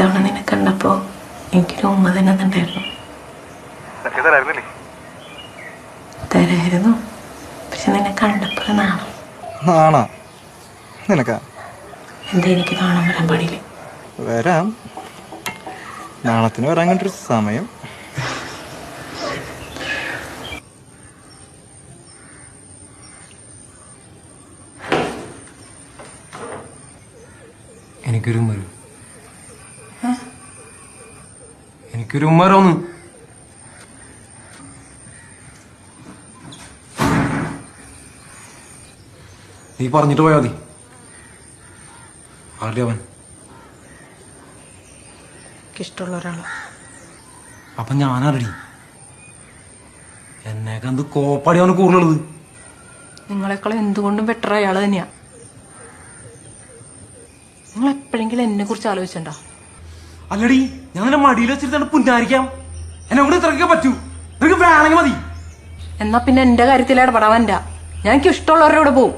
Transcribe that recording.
ഇത്തവണ നിന്നെ കണ്ടപ്പോ എനിക്കൊരു ഉമ്മ തന്നെ ഉണ്ടായിരുന്നു. തരായിരുന്നു, പക്ഷെ നിന്നെ കണ്ടപ്പോ നാണം. നിനക്കാ എന്താ എനിക്ക് നാണം വരാൻ പാടില്ലേ? വരാം, നാണത്തിന് വരാൻ കണ്ടൊരു സമയം. എനിക്കൊരു ഉമ്മരോന്ന്. നീ പറഞ്ഞിട്ട് പോയാ മതി. ആരുടെ അവൻ? ഇഷ്ടമുള്ള ഒരാള്. അപ്പൊ ഞാനറി എന്നേക്ക് എന്ത് കോപ്പാടി അവന് കൂടുതലുള്ളത്. നിങ്ങളെക്കാളും എന്തുകൊണ്ടും ബെറ്റർ അയാള് തന്നെയാ. നിങ്ങൾ എപ്പോഴെങ്കിലും എന്നെ കുറിച്ച് ആലോചിച്ചിട്ടുണ്ടോ? അല്ലടി, ഞാൻ നിന്നെ മടിയിൽ വെച്ചിട്ട് പുന്നാരിക്കാം. എന്നെ കൂടെ ഇത്രയൊക്കെ പറ്റൂ. ഇത്രയ്ക്ക് വേണമെങ്കിൽ മതി. എന്നാ പിന്നെ എന്റെ കാര്യത്തിൽ ഇടപെടാൻ വേണ്ട. ഞാൻ എനിക്ക് ഇഷ്ടമുള്ളവരുടെ കൂടെ പോവും.